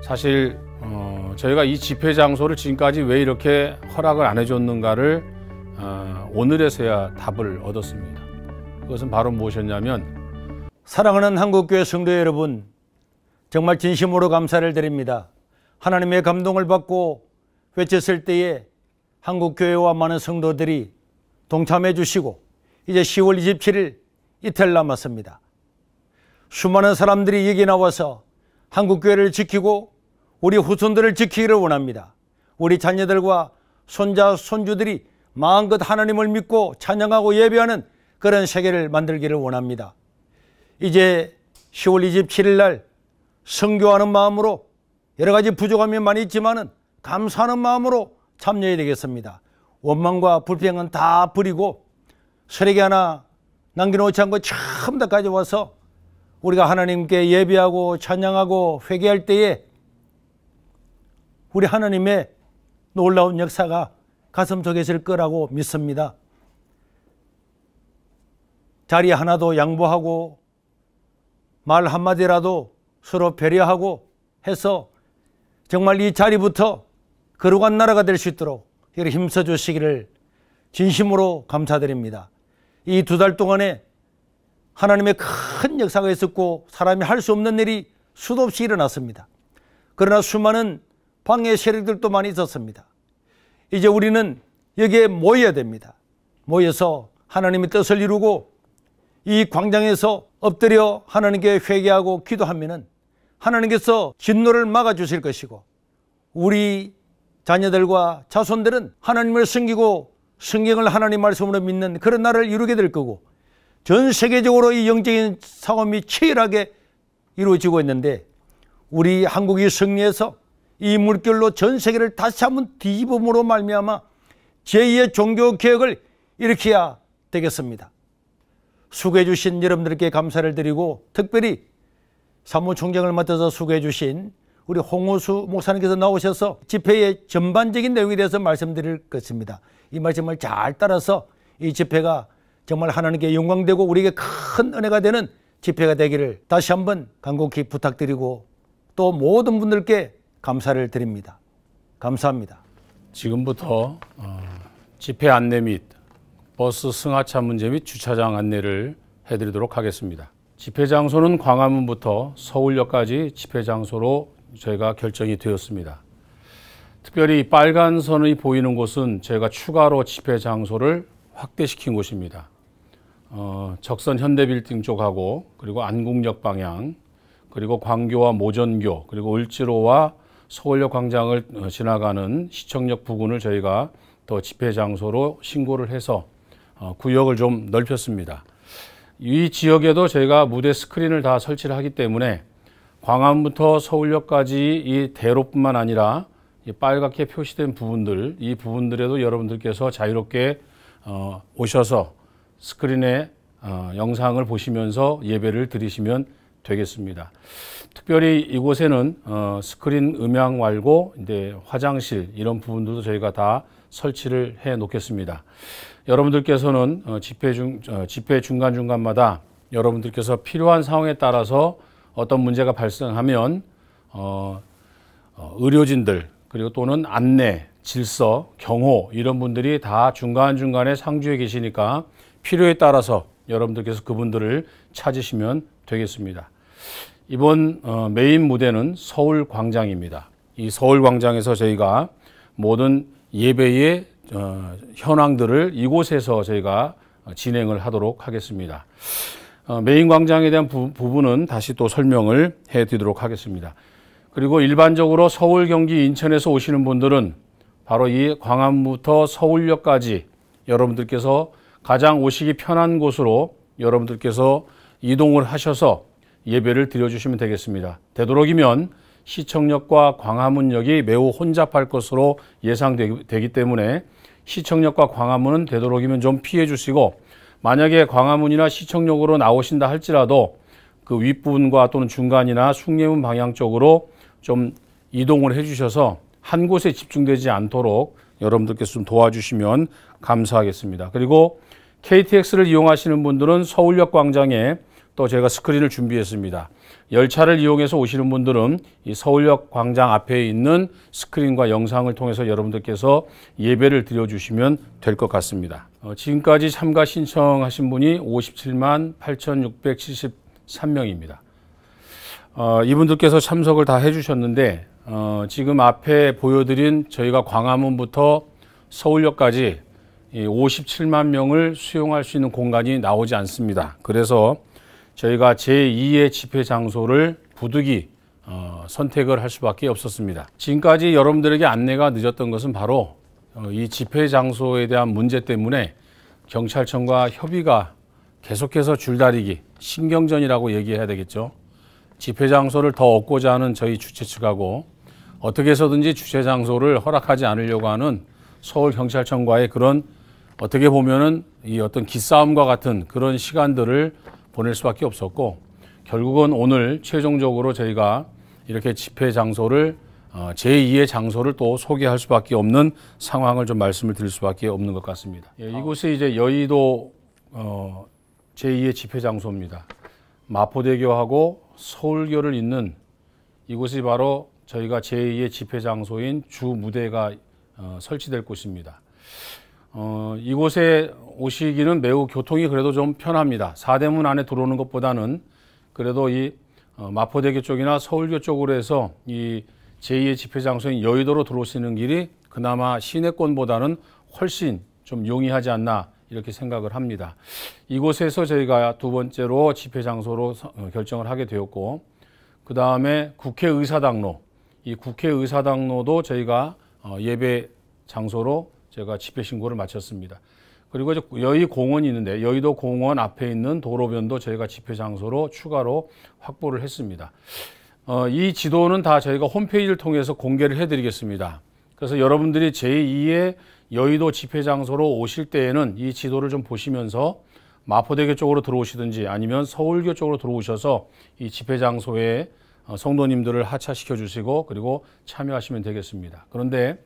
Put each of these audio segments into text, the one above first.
사실 저희가 이 집회 장소를 지금까지 왜 이렇게 허락을 안 해줬는가를 오늘에서야 답을 얻었습니다. 그것은 바로 무엇이었냐면, 사랑하는 한국교회 성도 여러분, 정말 진심으로 감사를 드립니다. 하나님의 감동을 받고 외쳤을 때에 한국교회와 많은 성도들이 동참해 주시고 이제 10월 27일 이틀 남았습니다. 수많은 사람들이 여기 나와서 한국교회를 지키고 우리 후손들을 지키기를 원합니다. 우리 자녀들과 손자, 손주들이 마음껏 하나님을 믿고 찬양하고 예배하는 그런 세계를 만들기를 원합니다. 이제 10월 27일 날 선교하는 마음으로 여러 가지 부족함이 많이 있지만은 감사하는 마음으로 참여해야 되겠습니다. 원망과 불평은 다 버리고 쓰레기 하나 남겨놓지 않고 전부 다 가져와서 우리가 하나님께 예배하고 찬양하고 회개할 때에 우리 하나님의 놀라운 역사가 가슴속에 있을 거라고 믿습니다. 자리 하나도 양보하고 말 한마디라도 서로 배려하고 해서 정말 이 자리부터 거룩한 나라가 될 수 있도록 힘써 주시기를 진심으로 감사드립니다. 이 2달 동안에 하나님의 큰 역사가 있었고 사람이 할 수 없는 일이 수도 없이 일어났습니다. 그러나 수많은 방해 세력들도 많이 있었습니다. 이제 우리는 여기에 모여야 됩니다. 모여서 하나님의 뜻을 이루고 이 광장에서 엎드려 하나님께 회개하고 기도하면은 하나님께서 진노를 막아주실 것이고 우리 자녀들과 자손들은 하나님을 섬기고 성경을 하나님 말씀으로 믿는 그런 나라를 이루게 될 거고 전 세계적으로 이 영적인 싸움이 치열하게 이루어지고 있는데 우리 한국이 승리해서 이 물결로 전 세계를 다시 한번 뒤집음으로 말미암아 제2의 종교개혁을 일으켜야 되겠습니다. 수고해 주신 여러분들께 감사를 드리고 특별히 사무총장을 맡아서 수고해 주신 우리 홍호수 목사님께서 나오셔서 집회의 전반적인 내용에 대해서 말씀드릴 것입니다. 이 말씀을 잘 따라서 이 집회가 정말 하나님께 영광되고 우리에게 큰 은혜가 되는 집회가 되기를 다시 한번 간곡히 부탁드리고 또 모든 분들께 감사를 드립니다. 감사합니다. 지금부터 집회 안내 및 버스 승하차 문제 및 주차장 안내를 해드리도록 하겠습니다. 집회 장소는 광화문부터 서울역까지 집회 장소로 저희가 결정이 되었습니다. 특별히 빨간 선이 보이는 곳은 저희가 추가로 집회 장소를 확대시킨 곳입니다. 적선 현대빌딩 쪽하고 그리고 안국역 방향 그리고 광교와 모전교 그리고 을지로와 서울역 광장을 지나가는 시청역 부근을 저희가 더 집회 장소로 신고를 해서 구역을 좀 넓혔습니다. 이 지역에도 저희가 무대 스크린을 다 설치를 하기 때문에 광화문부터 서울역까지 이 대로뿐만 아니라 이 빨갛게 표시된 부분들, 이 부분들에도 여러분들께서 자유롭게 오셔서 스크린에 영상을 보시면서 예배를 드리시면 되겠습니다. 특별히 이곳에는 스크린 음향 말고 이제 화장실 이런 부분들도 저희가 다 설치를 해 놓겠습니다. 여러분들께서는 집회 중간중간마다 여러분들께서 필요한 상황에 따라서 어떤 문제가 발생하면 의료진들 그리고 또는 안내, 질서, 경호 이런 분들이 다 중간중간에 상주해 계시니까 필요에 따라서 여러분들께서 그분들을 찾으시면 되겠습니다. 이번 메인 무대는 서울광장입니다. 이 서울광장에서 저희가 모든 예배의 현황들을 이곳에서 저희가 진행을 하도록 하겠습니다. 메인 광장에 대한 부분은 다시 또 설명을 해드리도록 하겠습니다. 그리고 일반적으로 서울, 경기, 인천에서 오시는 분들은 바로 이 광화문부터 서울역까지 여러분들께서 가장 오시기 편한 곳으로 여러분들께서 이동을 하셔서 예배를 드려주시면 되겠습니다. 되도록이면 시청역과 광화문역이 매우 혼잡할 것으로 예상되기 때문에 시청역과 광화문은 되도록이면 좀 피해 주시고 만약에 광화문이나 시청역으로 나오신다 할지라도 그 윗부분과 또는 중간이나 숭례문 방향 쪽으로 좀 이동을 해 주셔서 한 곳에 집중되지 않도록 여러분들께서 좀 도와주시면 감사하겠습니다. 그리고 KTX를 이용하시는 분들은 서울역 광장에 또 제가 스크린을 준비했습니다. 열차를 이용해서 오시는 분들은 이 서울역 광장 앞에 있는 스크린과 영상을 통해서 여러분들께서 예배를 드려주시면 될 것 같습니다. 지금까지 참가 신청하신 분이 57만 8,673명입니다. 이분들께서 참석을 다 해주셨는데 지금 앞에 보여드린 저희가 광화문부터 서울역까지 57만 명을 수용할 수 있는 공간이 나오지 않습니다. 그래서 저희가 제2의 집회 장소를 부득이 선택을 할 수밖에 없었습니다. 지금까지 여러분들에게 안내가 늦었던 것은 바로 이 집회 장소에 대한 문제 때문에 경찰청과 협의가 계속해서 줄다리기, 신경전이라고 얘기해야 되겠죠. 집회 장소를 더 얻고자 하는 저희 주최 측하고 어떻게 해서든지 주최 장소를 허락하지 않으려고 하는 서울경찰청과의 그런 어떻게 보면은 이 어떤 기싸움과 같은 그런 시간들을 보낼 수밖에 없었고, 결국은 오늘 최종적으로 저희가 이렇게 집회 장소를 제2의 장소를 또 소개할 수밖에 없는 상황을 좀 말씀을 드릴 수밖에 없는 것 같습니다. 이곳이 이제 여의도 제2의 집회 장소입니다. 마포대교하고 서울교를 잇는 이곳이 바로 저희가 제2의 집회 장소인 주 무대가 설치될 곳입니다. 이곳에 오시기는 매우 교통이 그래도 좀 편합니다. 사대문 안에 들어오는 것보다는 그래도 이 마포대교 쪽이나 서울교 쪽으로 해서 이 제2의 집회 장소인 여의도로 들어오시는 길이 그나마 시내권보다는 훨씬 좀 용이하지 않나 이렇게 생각을 합니다. 이곳에서 저희가 두 번째로 집회 장소로 결정을 하게 되었고, 그 다음에 국회의사당로, 이 국회의사당로도 저희가 예배 장소로 제가 집회 신고를 마쳤습니다. 그리고 이제 여의공원이 있는데 여의도 공원 앞에 있는 도로변도 저희가 집회 장소로 추가로 확보를 했습니다. 이 지도는 다 저희가 홈페이지를 통해서 공개를 해드리겠습니다. 그래서 여러분들이 제2의 여의도 집회 장소로 오실 때에는 이 지도를 좀 보시면서 마포대교 쪽으로 들어오시든지 아니면 서울교 쪽으로 들어오셔서 이 집회 장소에 성도님들을 하차시켜 주시고 그리고 참여하시면 되겠습니다. 그런데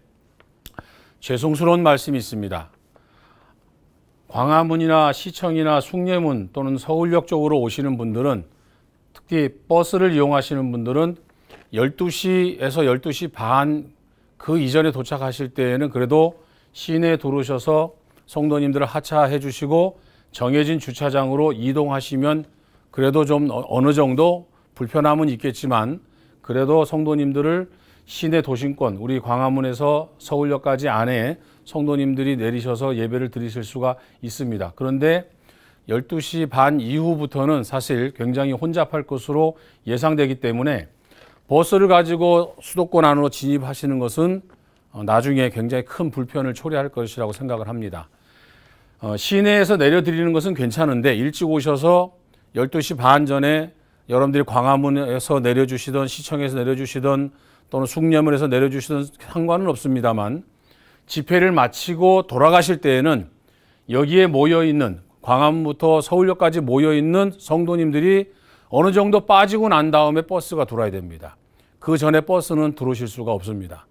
죄송스러운 말씀이 있습니다. 광화문이나 시청이나 숭례문 또는 서울역 쪽으로 오시는 분들은, 특히 버스를 이용하시는 분들은 12시에서 12시 반 그 이전에 도착하실 때에는 그래도 시내에 들어오셔서 성도님들을 하차해 주시고 정해진 주차장으로 이동하시면 그래도 좀 어느 정도 불편함은 있겠지만 그래도 성도님들을 시내 도심권, 우리 광화문에서 서울역까지 안에 성도님들이 내리셔서 예배를 드리실 수가 있습니다. 그런데 12시 반 이후부터는 사실 굉장히 혼잡할 것으로 예상되기 때문에 버스를 가지고 수도권 안으로 진입하시는 것은 나중에 굉장히 큰 불편을 초래할 것이라고 생각을 합니다. 시내에서 내려드리는 것은 괜찮은데 일찍 오셔서 12시 반 전에 여러분들이 광화문에서 내려주시던 시청에서 내려주시던 또는 숭례문에서 내려주시던 상관은 없습니다만 집회를 마치고 돌아가실 때에는 여기에 모여있는 광화문부터 서울역까지 모여있는 성도님들이 어느 정도 빠지고 난 다음에 버스가 들어와야 됩니다. 그 전에 버스는 들어오실 수가 없습니다.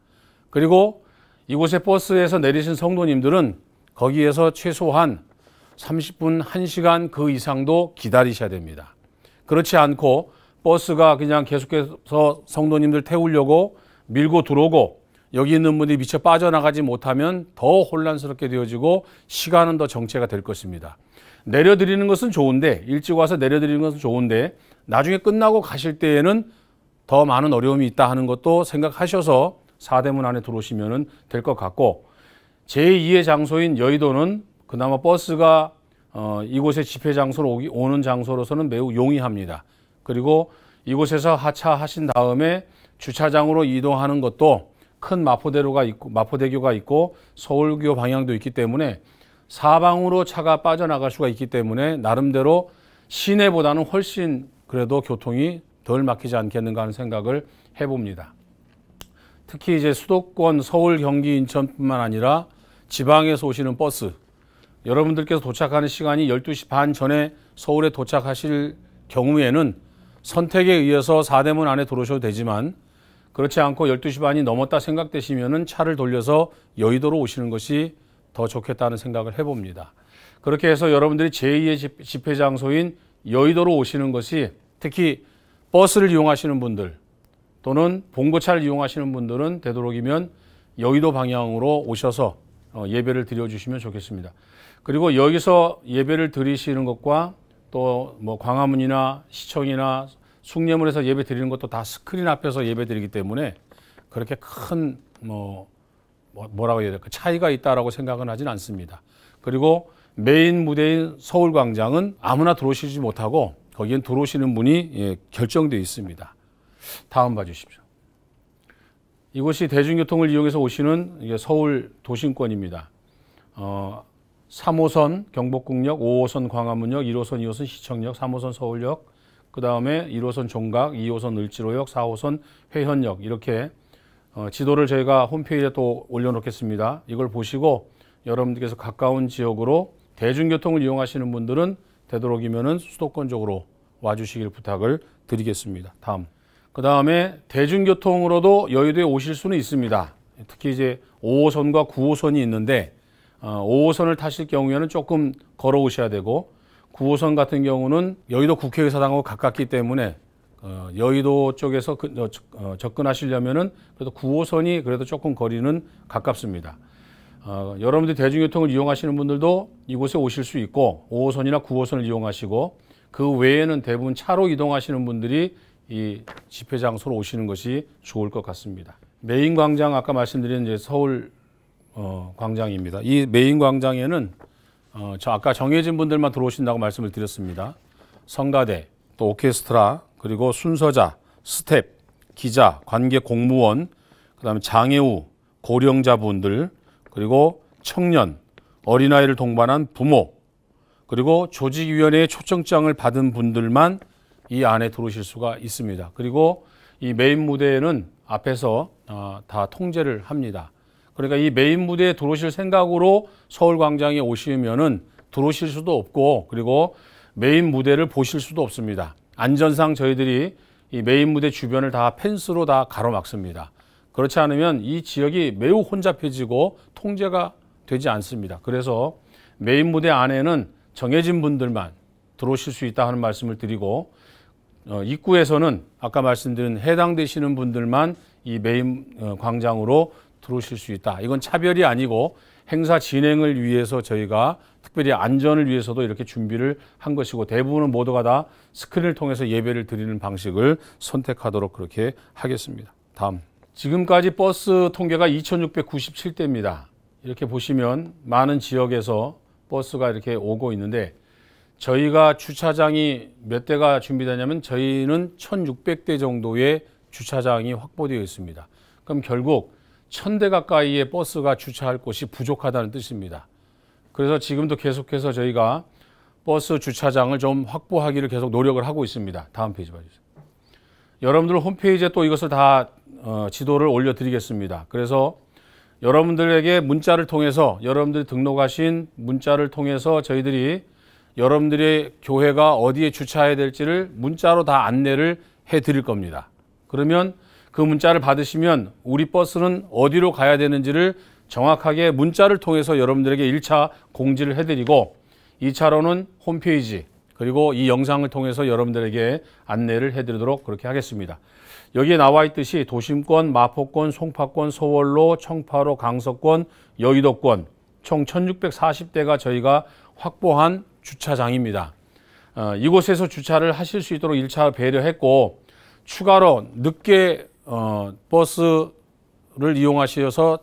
그리고 이곳에 버스에서 내리신 성도님들은 거기에서 최소한 30분, 1시간 그 이상도 기다리셔야 됩니다. 그렇지 않고 버스가 그냥 계속해서 성도님들 태우려고 밀고 들어오고 여기 있는 분들이 미처 빠져나가지 못하면 더 혼란스럽게 되어지고 시간은 더 정체가 될 것입니다. 내려드리는 것은 좋은데, 일찍 와서 내려드리는 것은 좋은데 나중에 끝나고 가실 때에는 더 많은 어려움이 있다 하는 것도 생각하셔서 사대문 안에 들어오시면 될 것 같고, 제2의 장소인 여의도는 그나마 버스가 이곳의 집회 장소로 오는 장소로서는 매우 용이합니다. 그리고 이곳에서 하차하신 다음에 주차장으로 이동하는 것도 큰 마포대교가 있고 서울교 방향도 있기 때문에 사방으로 차가 빠져나갈 수가 있기 때문에 나름대로 시내보다는 훨씬 그래도 교통이 덜 막히지 않겠는가 하는 생각을 해봅니다. 특히 이제 수도권 서울, 경기, 인천뿐만 아니라 지방에서 오시는 버스, 여러분들께서 도착하는 시간이 12시 반 전에 서울에 도착하실 경우에는 선택에 의해서 사대문 안에 들어오셔도 되지만 그렇지 않고 12시 반이 넘었다 생각되시면 차를 돌려서 여의도로 오시는 것이 더 좋겠다는 생각을 해봅니다. 그렇게 해서 여러분들이 제2의 집회 장소인 여의도로 오시는 것이 특히 버스를 이용하시는 분들 또는 봉고차를 이용하시는 분들은 되도록이면 여의도 방향으로 오셔서 예배를 드려주시면 좋겠습니다. 그리고 여기서 예배를 드리시는 것과 또 뭐 광화문이나 시청이나 숭례문에서 예배 드리는 것도 다 스크린 앞에서 예배 드리기 때문에 그렇게 큰 뭐라고 해야 될까 차이가 있다라고 생각은 하진 않습니다. 그리고 메인 무대인 서울광장은 아무나 들어오시지 못하고 거기엔 들어오시는 분이 결정되어 있습니다. 다음 봐주십시오. 이곳이 대중교통을 이용해서 오시는 서울 도심권입니다. 3호선 경복궁역, 5호선 광화문역, 1호선, 2호선 시청역, 3호선 서울역, 그 다음에 1호선 종각, 2호선 을지로역, 4호선 회현역 이렇게 지도를 저희가 홈페이지에 또 올려놓겠습니다. 이걸 보시고 여러분들께서 가까운 지역으로 대중교통을 이용하시는 분들은 되도록이면은 수도권 쪽으로 와주시길 부탁을 드리겠습니다. 다음. 그 다음에 대중교통으로도 여의도에 오실 수는 있습니다. 특히 이제 5호선과 9호선이 있는데 5호선을 타실 경우에는 조금 걸어오셔야 되고 9호선 같은 경우는 여의도 국회의사당하고 가깝기 때문에 여의도 쪽에서 접근하시려면은 그래도 9호선이 그래도 조금 거리는 가깝습니다. 여러분들 대중교통을 이용하시는 분들도 이곳에 오실 수 있고 5호선이나 9호선을 이용하시고 그 외에는 대부분 차로 이동하시는 분들이 이 집회 장소로 오시는 것이 좋을 것 같습니다. 메인 광장 아까 말씀드린 이제 서울 광장입니다. 이 메인 광장에는 저 아까 정해진 분들만 들어오신다고 말씀을 드렸습니다. 성가대, 또 오케스트라, 그리고 순서자, 스텝, 기자, 관계 공무원, 그다음에 장애우, 고령자분들, 그리고 청년, 어린아이를 동반한 부모, 그리고 조직위원회의 초청장을 받은 분들만 이 안에 들어오실 수가 있습니다. 그리고 이 메인 무대에는 앞에서 다 통제를 합니다. 그러니까 이 메인 무대에 들어오실 생각으로 서울광장에 오시면은 들어오실 수도 없고 그리고 메인 무대를 보실 수도 없습니다. 안전상 저희들이 이 메인 무대 주변을 다 펜스로 다 가로막습니다. 그렇지 않으면 이 지역이 매우 혼잡해지고 통제가 되지 않습니다. 그래서 메인 무대 안에는 정해진 분들만 들어오실 수 있다 하는 말씀을 드리고 입구에서는 아까 말씀드린 해당되시는 분들만 이 메인 광장으로 들어오실 수 있다. 이건 차별이 아니고 행사 진행을 위해서 저희가 특별히 안전을 위해서도 이렇게 준비를 한 것이고 대부분은 모두가 다 스크린을 통해서 예배를 드리는 방식을 선택하도록 그렇게 하겠습니다. 다음. 지금까지 버스 통계가 2,697대입니다. 이렇게 보시면 많은 지역에서 버스가 이렇게 오고 있는데 저희가 주차장이 몇 대가 준비되냐면 저희는 1,600대 정도의 주차장이 확보되어 있습니다. 그럼 결국 1,000대 가까이의 버스가 주차할 곳이 부족하다는 뜻입니다. 그래서 지금도 계속해서 저희가 버스 주차장을 좀 확보하기를 계속 노력을 하고 있습니다. 다음 페이지 봐주세요. 여러분들 홈페이지에 또 이것을 다 지도를 올려드리겠습니다. 그래서 여러분들에게 문자를 통해서 여러분들이 등록하신 문자를 통해서 저희들이 여러분들의 교회가 어디에 주차해야 될지를 문자로 다 안내를 해드릴 겁니다. 그러면 그 문자를 받으시면 우리 버스는 어디로 가야 되는지를 정확하게 문자를 통해서 여러분들에게 1차 공지를 해드리고 2차로는 홈페이지 그리고 이 영상을 통해서 여러분들에게 안내를 해드리도록 그렇게 하겠습니다. 여기에 나와 있듯이 도심권, 마포권, 송파권, 서월로, 청파로, 강서권, 여의도권 총 1,640대가 저희가 확보한 주차장입니다. 이곳에서 주차를 하실 수 있도록 1차 배려했고 추가로 늦게 버스를 이용하셔서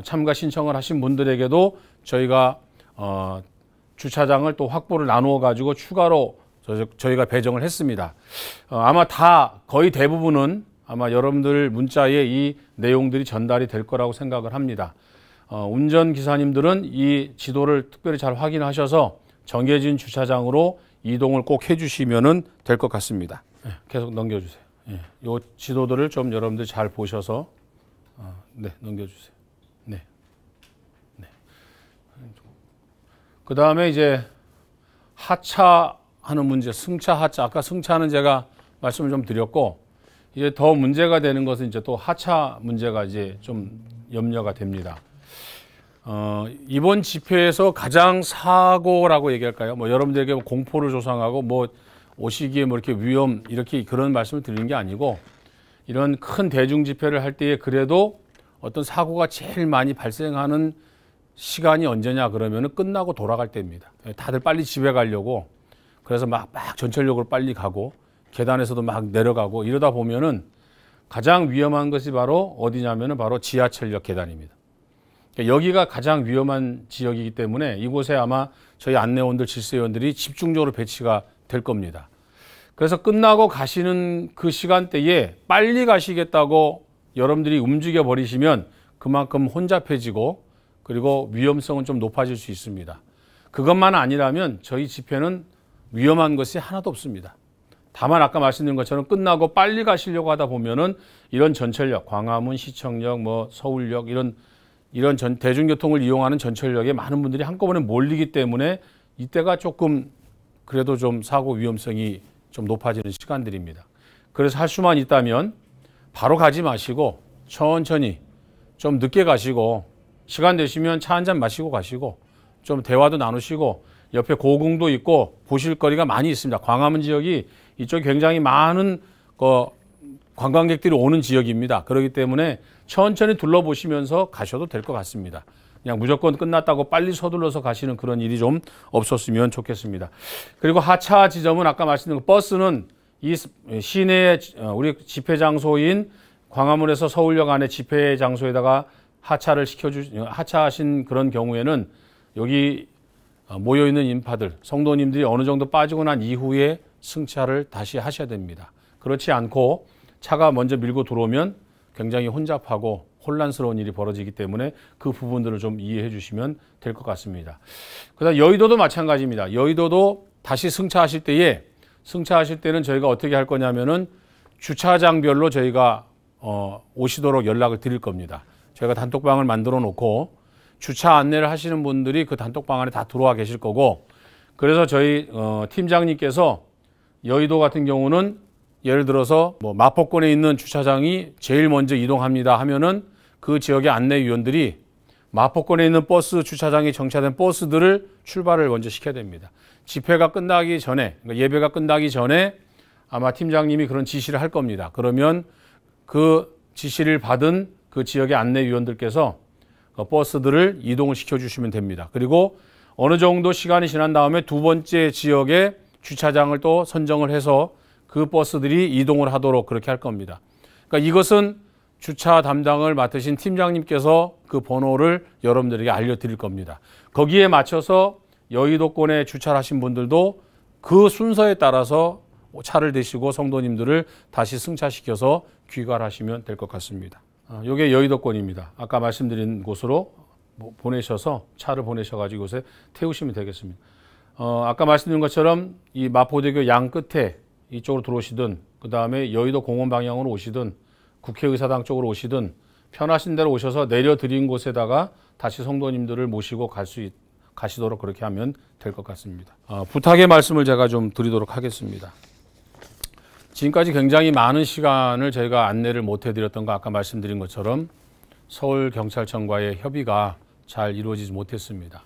참가 신청을 하신 분들에게도 저희가 주차장을 또 확보를 나누어 가지고 추가로 저희가 배정을 했습니다. 아마 다 거의 대부분은 아마 여러분들 문자에 이 내용들이 전달이 될 거라고 생각을 합니다. 운전기사님들은 이 지도를 특별히 잘 확인하셔서 정해진 주차장으로 이동을 꼭 해주시면 될 것 같습니다. 계속 넘겨주세요. 이 지도들을 좀 여러분들 잘 보셔서 네, 넘겨주세요. 네. 그 다음에 이제 하차하는 문제, 승차, 하차. 아까 승차는 제가 말씀을 좀 드렸고, 이제 더 문제가 되는 것은 이제 또 하차 문제가 이제 좀 염려가 됩니다. 이번 집회에서 가장 사고라고 얘기할까요? 뭐 여러분들에게 공포를 조성하고 뭐 오시기에 뭐 이렇게 위험 이렇게 그런 말씀을 드리는 게 아니고 이런 큰 대중 집회를 할 때에 그래도 어떤 사고가 제일 많이 발생하는 시간이 언제냐 그러면은 끝나고 돌아갈 때입니다. 다들 빨리 집에 가려고 그래서 막 전철역으로 빨리 가고 계단에서도 막 내려가고 이러다 보면은 가장 위험한 것이 바로 어디냐면은 바로 지하철역 계단입니다. 그러니까 여기가 가장 위험한 지역이기 때문에 이곳에 아마 저희 안내원들, 질서위원들이 집중적으로 배치가 될 겁니다. 그래서 끝나고 가시는 그 시간대에 빨리 가시겠다고 여러분들이 움직여 버리시면 그만큼 혼잡해지고 그리고 위험성은 좀 높아질 수 있습니다. 그것만 아니라면 저희 집회는 위험한 것이 하나도 없습니다. 다만 아까 말씀드린 것처럼 끝나고 빨리 가시려고 하다 보면은 이런 전철역, 광화문, 시청역, 뭐 서울역 이런 대중교통을 이용하는 전철역에 많은 분들이 한꺼번에 몰리기 때문에 이때가 조금 그래도 좀 사고 위험성이 좀 높아지는 시간들입니다. 그래서 할 수만 있다면 바로 가지 마시고 천천히 좀 늦게 가시고 시간 되시면 차 한 잔 마시고 가시고 좀 대화도 나누시고 옆에 고궁도 있고 보실 거리가 많이 있습니다. 광화문 지역이 이쪽 굉장히 많은 관광객들이 오는 지역입니다. 그렇기 때문에 천천히 둘러보시면서 가셔도 될 것 같습니다. 그냥 무조건 끝났다고 빨리 서둘러서 가시는 그런 일이 좀 없었으면 좋겠습니다. 그리고 하차 지점은 아까 말씀드린 버스는 이 시내 우리 집회 장소인 광화문에서 서울역 안에 집회 장소에다가 하차하신 그런 경우에는 여기 모여있는 인파들, 성도님들이 어느 정도 빠지고 난 이후에 승차를 다시 하셔야 됩니다. 그렇지 않고 차가 먼저 밀고 들어오면 굉장히 혼잡하고 혼란스러운 일이 벌어지기 때문에 그 부분들을 좀 이해해 주시면 될 것 같습니다. 그다음 여의도도 마찬가지입니다. 여의도도 다시 승차하실 때는 저희가 어떻게 할 거냐면은 주차장별로 저희가 오시도록 연락을 드릴 겁니다. 저희가 단톡방을 만들어 놓고 주차 안내를 하시는 분들이 그 단톡방 안에 다 들어와 계실 거고 그래서 저희 팀장님께서 여의도 같은 경우는 예를 들어서 뭐 마포권에 있는 주차장이 제일 먼저 이동합니다 하면은 그 지역의 안내위원들이 마포권에 있는 버스 주차장에 정차된 버스들을 출발을 먼저 시켜야 됩니다. 집회가 끝나기 전에, 그러니까 예배가 끝나기 전에 아마 팀장님이 그런 지시를 할 겁니다. 그러면 그 지시를 받은 그 지역의 안내위원들께서 버스들을 이동을 시켜주시면 됩니다. 그리고 어느 정도 시간이 지난 다음에 두 번째 지역에 주차장을 또 선정을 해서 그 버스들이 이동을 하도록 그렇게 할 겁니다. 그러니까 이것은 주차 담당을 맡으신 팀장님께서 그 번호를 여러분들에게 알려드릴 겁니다. 거기에 맞춰서 여의도권에 주차를 하신 분들도 그 순서에 따라서 차를 대시고 성도님들을 다시 승차시켜서 귀가하시면 될 것 같습니다. 이게 여의도권입니다. 아까 말씀드린 곳으로 보내셔서 차를 보내셔가지고 이곳에 태우시면 되겠습니다. 아까 말씀드린 것처럼 이 마포대교 양 끝에 이쪽으로 들어오시든 그 다음에 여의도 공원 방향으로 오시든 국회의사당 쪽으로 오시든 편하신 대로 오셔서 내려드린 곳에다가 다시 성도님들을 모시고 가시도록 그렇게 하면 될 것 같습니다. 부탁의 말씀을 제가 좀 드리도록 하겠습니다. 지금까지 굉장히 많은 시간을 저희가 안내를 못 해드렸던 거 아까 말씀드린 것처럼 서울경찰청과의 협의가 잘 이루어지지 못했습니다.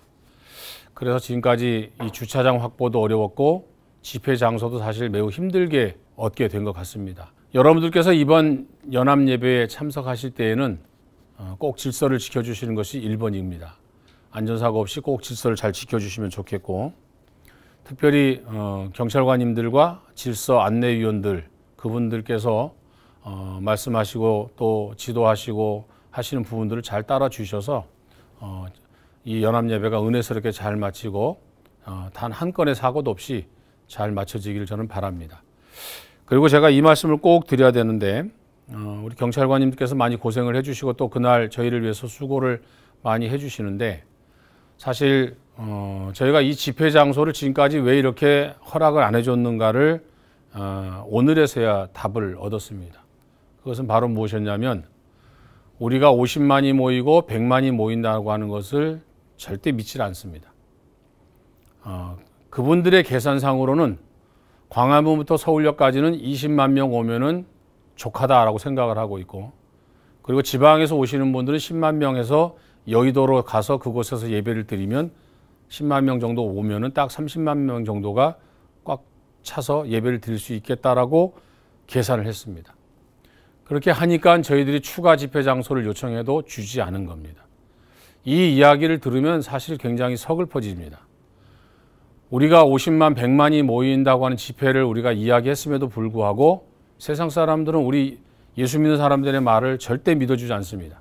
그래서 지금까지 이 주차장 확보도 어려웠고 집회 장소도 사실 매우 힘들게 얻게 된 것 같습니다. 여러분들께서 이번 연합예배에 참석하실 때에는 꼭 질서를 지켜주시는 것이 1번입니다. 안전사고 없이 꼭 질서를 잘 지켜주시면 좋겠고 특별히 경찰관님들과 질서 안내위원들 그분들께서 말씀하시고 또 지도하시고 하시는 부분들을 잘 따라 주셔서 이 연합예배가 은혜스럽게 잘 마치고 단 한 건의 사고도 없이 잘 마쳐지기를 저는 바랍니다. 그리고 제가 이 말씀을 꼭 드려야 되는데 우리 경찰관님들께서 많이 고생을 해주시고 또 그날 저희를 위해서 수고를 많이 해주시는데 사실 저희가 이 집회 장소를 지금까지 왜 이렇게 허락을 안 해줬는가를 오늘에서야 답을 얻었습니다. 그것은 바로 무엇이었냐면 우리가 50만이 모이고 100만이 모인다고 하는 것을 절대 믿지 않습니다. 그분들의 계산상으로는 광화문부터 서울역까지는 20만 명 오면은 족하다라고 생각을 하고 있고 그리고 지방에서 오시는 분들은 10만 명에서 여의도로 가서 그곳에서 예배를 드리면 10만 명 정도 오면은 딱 30만 명 정도가 꽉 차서 예배를 드릴 수 있겠다라고 계산을 했습니다. 그렇게 하니까 저희들이 추가 집회 장소를 요청해도 주지 않은 겁니다. 이 이야기를 들으면 사실 굉장히 서글퍼집니다. 우리가 50만, 100만이 모인다고 하는 집회를 우리가 이야기했음에도 불구하고 세상 사람들은 우리 예수 믿는 사람들의 말을 절대 믿어주지 않습니다.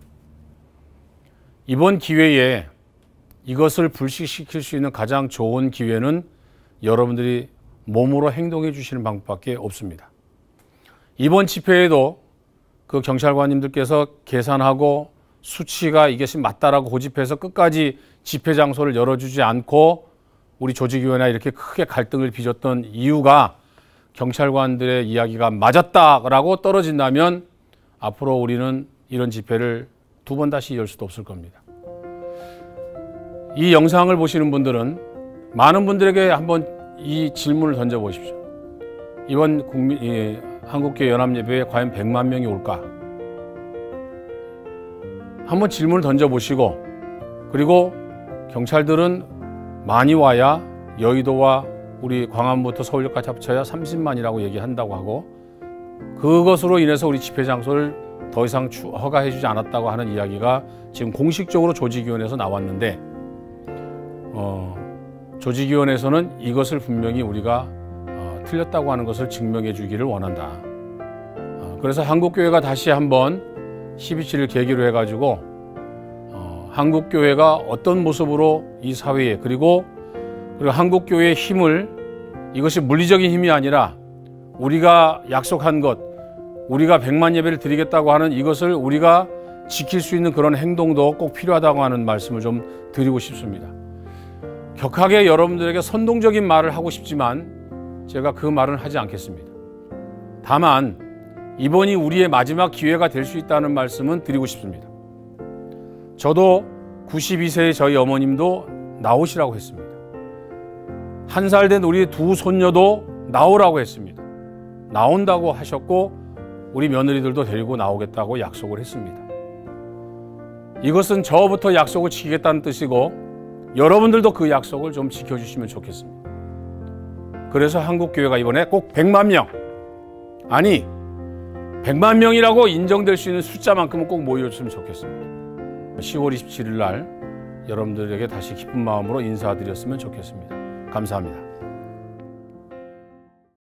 이번 기회에 이것을 불식시킬 수 있는 가장 좋은 기회는 여러분들이 몸으로 행동해 주시는 방법밖에 없습니다. 이번 집회에도 그 경찰관님들께서 계산하고 수치가 이것이 맞다라고 고집해서 끝까지 집회 장소를 열어주지 않고 우리 조직위원회가 이렇게 크게 갈등을 빚었던 이유가 경찰관들의 이야기가 맞았다라고 떨어진다면 앞으로 우리는 이런 집회를 두 번 다시 열 수도 없을 겁니다. 이 영상을 보시는 분들은 많은 분들에게 한번 이 질문을 던져보십시오. 이번 한국교회 연합예배에 과연 100만 명이 올까? 한번 질문을 던져보시고, 그리고 경찰들은 많이 와야 여의도와 우리 광화문부터 서울역까지 합쳐야 30만이라고 얘기한다고 하고, 그것으로 인해서 우리 집회 장소를 더 이상 허가해주지 않았다고 하는 이야기가 지금 공식적으로 조직위원회에서 나왔는데, 조직위원회에서는 이것을 분명히 우리가 틀렸다고 하는 것을 증명해 주기를 원한다. 그래서 한국교회가 다시 한번 12.7을 계기로 해가지고 한국교회가 어떤 모습으로 이 사회에 그리고 한국교회의 힘을, 이것이 물리적인 힘이 아니라 우리가 약속한 것, 우리가 100만 예배를 드리겠다고 하는 이것을 우리가 지킬 수 있는 그런 행동도 꼭 필요하다고 하는 말씀을 좀 드리고 싶습니다. 격하게 여러분들에게 선동적인 말을 하고 싶지만 제가 그 말은 하지 않겠습니다. 다만 이번이 우리의 마지막 기회가 될 수 있다는 말씀은 드리고 싶습니다. 저도 92세의 저희 어머님도 나오시라고 했습니다. 1살 된 우리 두 손녀도 나오라고 했습니다. 나온다고 하셨고 우리 며느리들도 데리고 나오겠다고 약속을 했습니다. 이것은 저부터 약속을 지키겠다는 뜻이고 여러분들도 그 약속을 좀 지켜주시면 좋겠습니다. 그래서 한국교회가 이번에 꼭 100만 명, 아니 100만 명이라고 인정될 수 있는 숫자만큼은 꼭 모여줬으면 좋겠습니다. 10월 27일 날 여러분들에게 다시 기쁜 마음으로 인사드렸으면 좋겠습니다. 감사합니다.